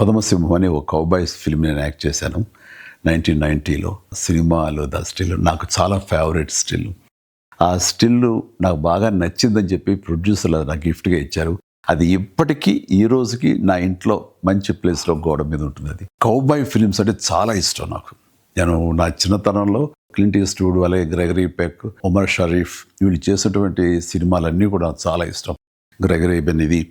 కొదమసింహం అని ఒక Cowboys film నేను యాక్ట్ చేశాను 1990లో. సినిమాలో ద స్టిల్ నాకు చాలా ఫేవరెట్ స్టిల్. ఆ స్టిల్ నాకు బాగా నచ్చిందని చెప్పి ప్రొడ్యూసర్లు నాకు గిఫ్ట్గా ఇచ్చారు. అది ఇప్పటికీ ఈ రోజుకి నా ఇంట్లో మంచి ప్లేస్లో గోడ మీద ఉంటుంది. అది కౌబాయ్ ఫిలిమ్స్ అంటే చాలా ఇష్టం నాకు. నేను నా చిన్నతనంలో క్లింట్ ఈస్ట్వుడ్, అలాగే గ్రెగరీ పెక్, ఉమర్ షరీఫ్ వీళ్ళు చేసినటువంటి సినిమాలన్నీ కూడా నాకు చాలా ఇష్టం. గ్రెగరీ బెన్ ఇది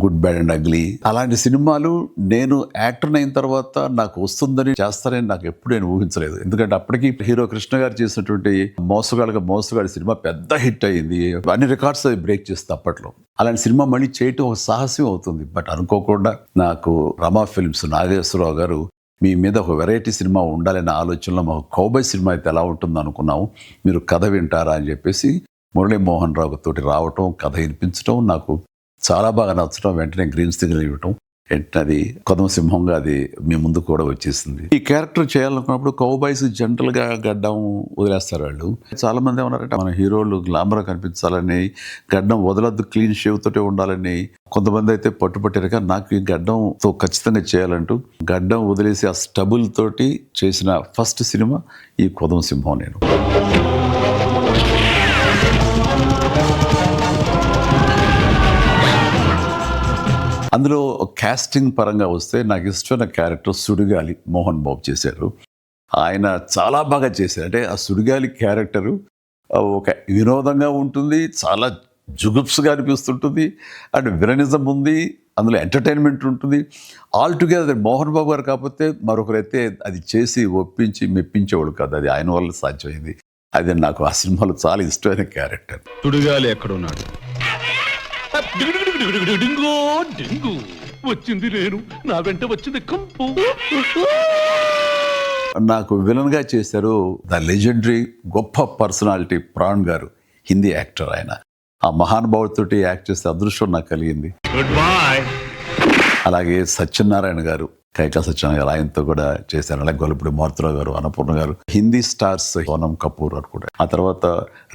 గుడ్ బ్యాడ్ అండ్ అగ్లీ అలాంటి సినిమాలు నేను యాక్టర్ అయిన తర్వాత నాకు వస్తుందని చేస్తానని నాకు ఎప్పుడు నేను ఊహించలేదు. ఎందుకంటే అప్పటికి హీరో కృష్ణ గారు చేసినటువంటి మోసగాడి సినిమా పెద్ద హిట్ అయ్యింది. అన్ని రికార్డ్స్ అది బ్రేక్ చేస్తుంది అప్పట్లో. అలాంటి సినిమా మళ్ళీ చేయటం ఒక సాహసం అవుతుంది. బట్ అనుకోకుండా నాకు రమా ఫిల్మ్స్ నాగేశ్వరరావు గారు మీ మీద ఒక వెరైటీ సినిమా ఉండాలనే ఆలోచనలో మాకు కౌబాయ్ సినిమా అయితే ఎలా ఉంటుందో అనుకున్నాము, మీరు కథ వింటారా అని చెప్పేసి మురళీమోహన్ రావు తోటి రావటం, కథ వినిపించడం, నాకు చాలా బాగా నచ్చడం, వెంటనే గ్రీన్ సిగ్నల్ ఇవ్వటం, వెంటనే అది కొదమసింహంగా అది మీ ముందు కూడా వచ్చేసింది. ఈ క్యారెక్టర్ చేయాలనుకున్నప్పుడు కౌబాయ్స్ జనరల్గా గడ్డం వదిలేస్తారు వాళ్ళు. చాలా మంది ఏమన్నారంటే మన హీరోలు గ్లామర్గా కనిపించాలని, గడ్డం వదలద్దు, క్లీన్ షేవ్ తోటే ఉండాలని. కొంతమంది అయితే పట్టుపట్టారు. కానీ నాకు ఈ గడ్డంతో ఖచ్చితంగా చేయాలంటూ గడ్డం వదిలేసి ఆ స్టబుల్ తోటి చేసిన ఫస్ట్ సినిమా ఈ కొదమసింహం. నేను అందులో కాస్టింగ్ పరంగా వస్తే నాకు ఇష్టమైన క్యారెక్టర్ సుడిగాలి మోహన్ బాబు చేశారు. ఆయన చాలా బాగా చేశారు. అంటే ఆ సుడిగాలి క్యారెక్టరు ఒక వినోదంగా ఉంటుంది, చాలా జుగుప్స్గా అనిపిస్తుంటుంది, అండ్ విలనిజం ఉంది, అందులో ఎంటర్టైన్మెంట్ ఉంటుంది. ఆల్ టుగెదర్ మోహన్ బాబు గారు కాకపోతే మరొకరైతే అది చేసి ఒప్పించి మెప్పించేవాడు కాదు. అది ఆయన వల్ల సాధ్యమైంది. అది నాకు ఆ సినిమాలో చాలా ఇష్టమైన క్యారెక్టర్. సుడిగాలి ఎక్కడున్నాడు? వచ్చింది నేను, నా వెంట వచ్చింది కంపు. నాకు విలన్గా చేశారు ద లెజెండరీ గొప్ప పర్సనాలిటీ ప్రాణ్ గారు, హిందీ యాక్టర్. ఆయన ఆ మహానుభావుడితోటి యాక్ట్ చేసే అదృష్టం నాకు కలిగింది. Good bye. అలాగే సత్యనారాయణ గారు, కైకా సత్యనారాయణ గారు, ఆయనతో కూడా చేశారు. అలాగే గొల్లపూడి మారుతిరావు గారు, అన్నపూర్ణ గారు, హిందీ స్టార్స్ సోనం కపూర్ గారు కూడా, ఆ తర్వాత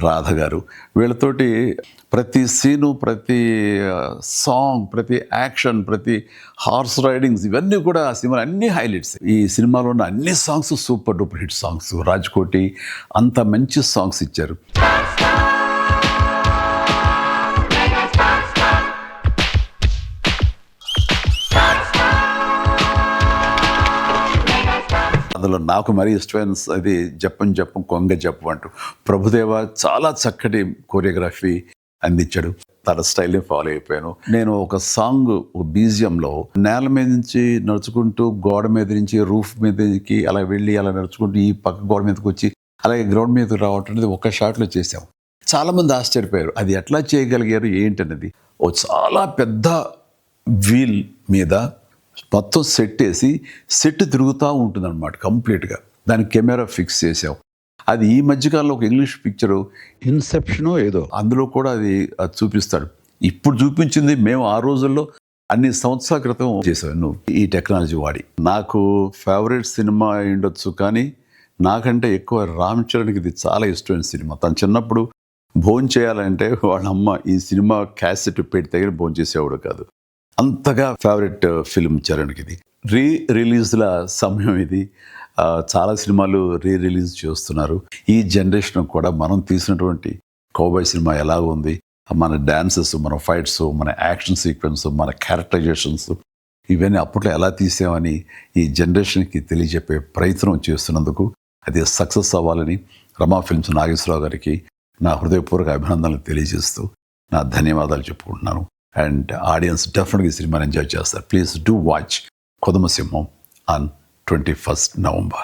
రాధ గారు, వీళ్ళతోటి ప్రతి సీను, ప్రతి సాంగ్, ప్రతి యాక్షన్, ప్రతి హార్స్ రైడింగ్స్ ఇవన్నీ కూడా ఆ సినిమా అన్ని హైలైట్స్. ఈ సినిమాలో ఉన్న అన్ని songs super duper hit songs. Raj-Koti అంత మంచి సాంగ్స్ ఇచ్చారు. అందులో నాకు మరీ ఇష్టమైన అది జప్పం జప్పం కొంగ జప్పం అంటూ ప్రభుదేవ చాలా చక్కటి కోరియోగ్రఫీ అందించాడు. తన స్టైల్ని ఫాలో అయిపోయాను. నేను ఒక సాంగ్ బీజియంలో నేల మీద నుంచి నడుచుకుంటూ గోడ మీద నుంచి రూఫ్ మీదకి అలా వెళ్ళి అలా నడుచుకుంటూ ఈ పక్క గోడ మీదకి వచ్చి అలాగే గ్రౌండ్ మీదకి రావటం అనేది ఒక షాట్లో చేసాం. చాలామంది ఆశ్చర్యపోయారు అది ఎట్లా చేయగలిగారు ఏంటనేది. ఓ చాలా పెద్ద వీల్ మీద మొత్తం సెట్ వేసి సెట్ తిరుగుతూ ఉంటుంది అనమాట కంప్లీట్గా. దానికి కెమెరా ఫిక్స్ చేసాం. అది ఈ మధ్యకాలంలో ఒక ఇంగ్లీష్ పిక్చరు ఇన్సెప్షనో ఏదో అందులో కూడా అది చూపిస్తాడు. ఇప్పుడు చూపించింది మేము ఆ రోజుల్లో అన్ని సంవత్సరాల క్రితం చేసాను ఈ టెక్నాలజీ వాడి. నాకు ఫేవరెట్ సినిమా ఉండొచ్చు, కానీ నాకంటే ఎక్కువ రామ్ చరణ్కి ఇది చాలా ఇష్టమైన సినిమా. తను చిన్నప్పుడు భోజనం చేయాలంటే వాళ్ళ అమ్మ ఈ సినిమా క్యాసెట్ పెట్టి దగ్గర భోజనం చేసేవాడు కాదు. అంతగా ఫేవరెట్ ఫిల్మ్ చరణ్కి ఇది. రిలీజ్ల సమయం ఇది. చాలా సినిమాలు రిలీజ్ చేస్తున్నారు. ఈ జనరేషన్ కూడా మనం తీసినటువంటి కౌబాయ్ సినిమా ఎలా ఉంది, మన డాన్సెస్, మన ఫైట్స్, మన యాక్షన్ సీక్వెన్స్, మన క్యారెక్టరైజేషన్స్ ఇవన్నీ అప్పట్లో ఎలా తీసామని ఈ జనరేషన్కి తెలియజెప్పే ప్రయత్నం చేస్తున్నందుకు అది సక్సెస్ అవ్వాలని రమా ఫిల్మ్స్ నాగేశ్వరరావు గారికి నా హృదయపూర్వక అభినందనలు తెలియజేస్తూ నా ధన్యవాదాలు చెప్పుకుంటున్నాను. అండ్ ఆడియన్స్ డెఫినెట్గా ఈ సినిమాని ఎంజాయ్ చేస్తారు. Please do watch కొదమసింహం on 21st November.